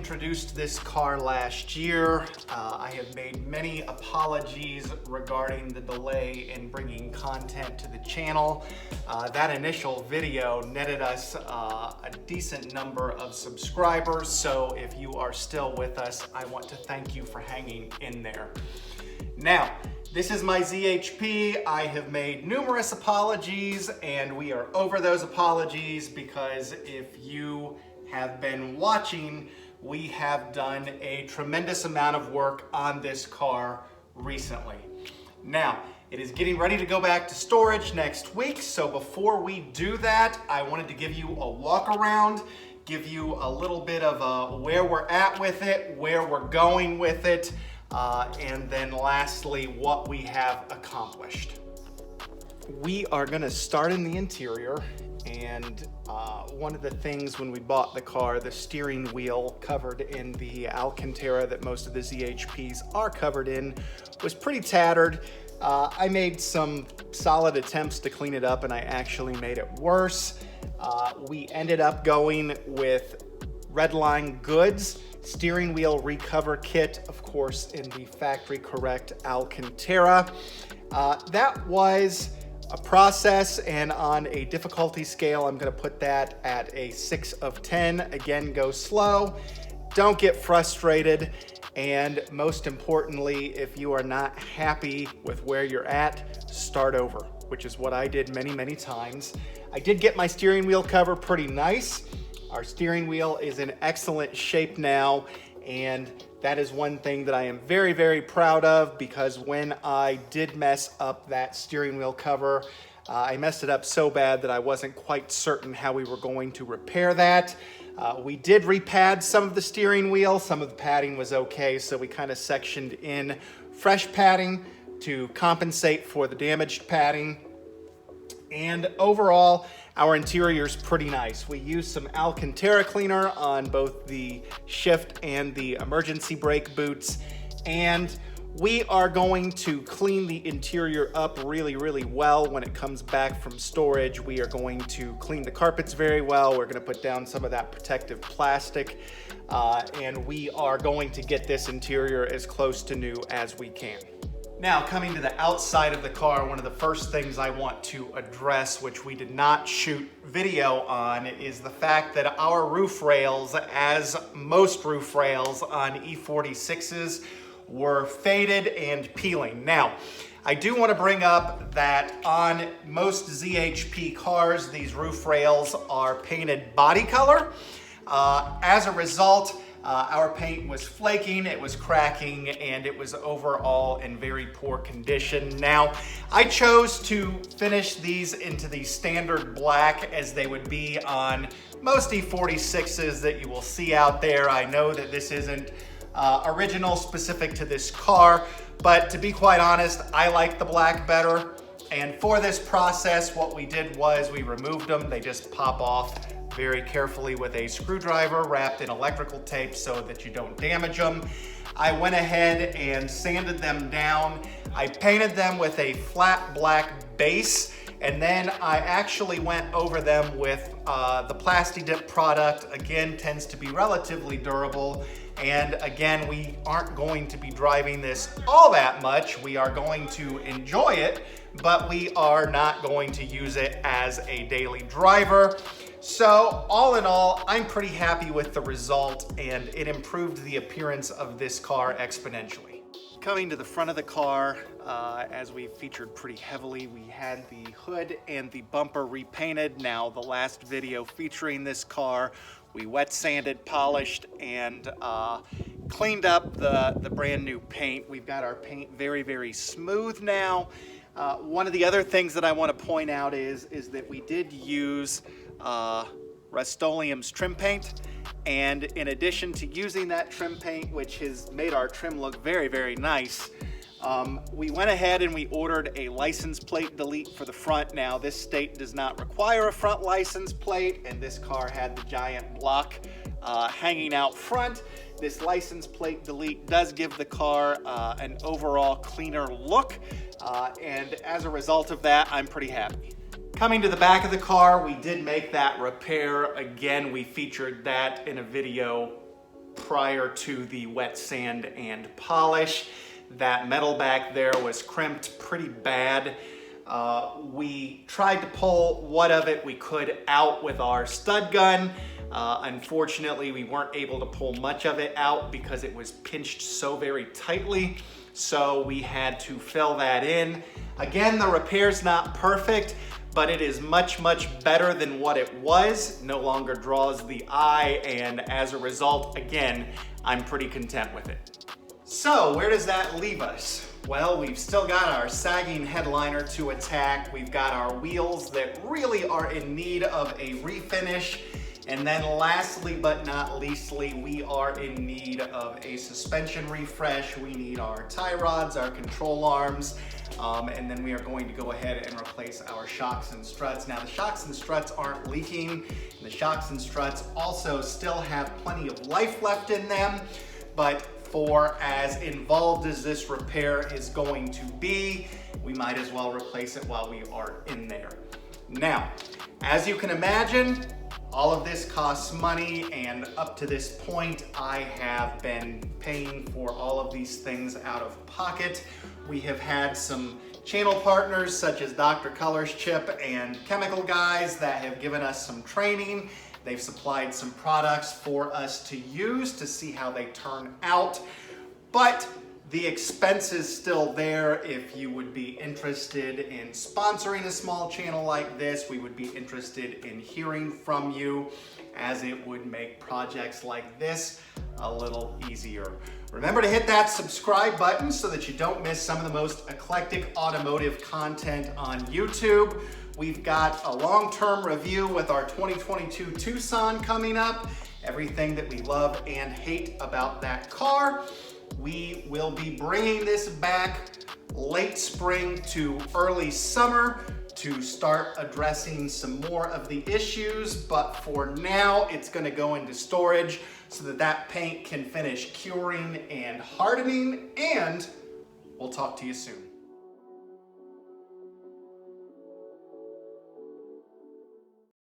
introduced this car last year. I have made many apologies regarding the delay in bringing content to the channel. That initial video netted us a decent number of subscribers, so if you are still with us, I want to thank you for hanging in there. Now, this is my ZHP. I have made numerous apologies, and we are over those apologies because if you have been watching, we have done a tremendous amount of work on this car recently. Now, it is getting ready to go back to storage next week, so before we do that, I wanted to give you a walk around, give you a little bit of where we're at with it, where we're going with it, and then lastly, what we have accomplished. We are gonna start in the interior, and one of the things when we bought the car, the steering wheel covered in the Alcantara that most of the ZHPs are covered in was pretty tattered. I made some solid attempts to clean it up, and I actually made it worse. We ended up going with Redline Goods steering wheel recover kit, of course, in the factory correct Alcantara. That was a process, and on a difficulty scale, I'm gonna put that at a 6 of 10. Again, go slow, don't get frustrated, and most importantly, if you are not happy with where you're at, start over, which is what I did many, many times. I did get my steering wheel cover pretty nice. Our steering wheel is in excellent shape now, and that is one thing that I am very, very proud of, because when I did mess up that steering wheel cover, I messed it up so bad that I wasn't quite certain how we were going to repair that. We did repad some of the steering wheel. Some of the padding was okay, so we kind of sectioned in fresh padding to compensate for the damaged padding. And overall, our interior is pretty nice. We used some Alcantara cleaner on both the shift and the emergency brake boots, and we are going to clean the interior up really, really well when it comes back from storage. We are going to clean the carpets very well. We're gonna put down some of that protective plastic, and we are going to get this interior as close to new as we can. Now, coming to the outside of the car, one of the first things I want to address, which we did not shoot video on, is the fact that our roof rails, as most roof rails on E46s, were faded and peeling. Now, I do want to bring up that on most ZHP cars, these roof rails are painted body color. As a result, our paint was flaking, it was cracking, and it was overall in very poor condition. Now, I chose to finish these into the standard black as they would be on most E46s that you will see out there. I know that this isn't original specific to this car, but to be quite honest, I like the black better. And for this process, what we did was we removed them. They just pop off very carefully with a screwdriver wrapped in electrical tape so that you don't damage them. I went ahead and sanded them down. I painted them with a flat black base, and then I actually went over them with the Plasti-Dip product. Again, tends to be relatively durable. And again, we aren't going to be driving this all that much. We are going to enjoy it, but we are not going to use it as a daily driver. So all in all, I'm pretty happy with the result, and it improved the appearance of this car exponentially. Coming to the front of the car, as we featured pretty heavily, we had the hood and the bumper repainted. Now, the last video featuring this car, we wet sanded, polished, and cleaned up the brand new paint. We've got our paint very, very smooth now. One of the other things that I want to point out is that we did use Rust-Oleum's trim paint, and in addition to using that trim paint, which has made our trim look very, very nice, we went ahead and we ordered a license plate delete for the front. Now, this state does not require a front license plate, and this car had the giant block hanging out front. This license plate delete does give the car an overall cleaner look, and as a result of that, I'm pretty happy. Coming to the back of the car, we did make that repair. Again, we featured that in a video prior to the wet sand and polish. That metal back there was crimped pretty bad. We tried to pull what of it we could out with our stud gun. Unfortunately, we weren't able to pull much of it out because it was pinched so very tightly. So we had to fill that in. Again, the repair's not perfect, but it is much, much better than what it was. No longer draws the eye, and as a result, again, I'm pretty content with it. So where does that leave us? Well, we've still got our sagging headliner to attack. We've got our wheels that really are in need of a refinish. And then lastly but not leastly, we are in need of a suspension refresh. We need our tie rods, our control arms, and then we are going to go ahead and replace our shocks and struts. Now the shocks and struts aren't leaking. And the shocks and struts also still have plenty of life left in them, but for as involved as this repair is going to be, we might as well replace it while we are in there. Now, as you can imagine, all of this costs money, and up to this point, I have been paying for all of these things out of pocket. We have had some channel partners such as Dr. Colors Chip and Chemical Guys that have given us some training. They've supplied some products for us to use to see how they turn out, but the expense is still there. If you would be interested in sponsoring a small channel like this, we would be interested in hearing from you, as it would make projects like this a little easier. Remember to hit that subscribe button so that you don't miss some of the most eclectic automotive content on YouTube. We've got a long-term review with our 2022 Tucson coming up, everything that we love and hate about that car. We will be bringing this back late spring to early summer to start addressing some more of the issues, but for now it's going to go into storage so that that paint can finish curing and hardening, and we'll talk to you soon.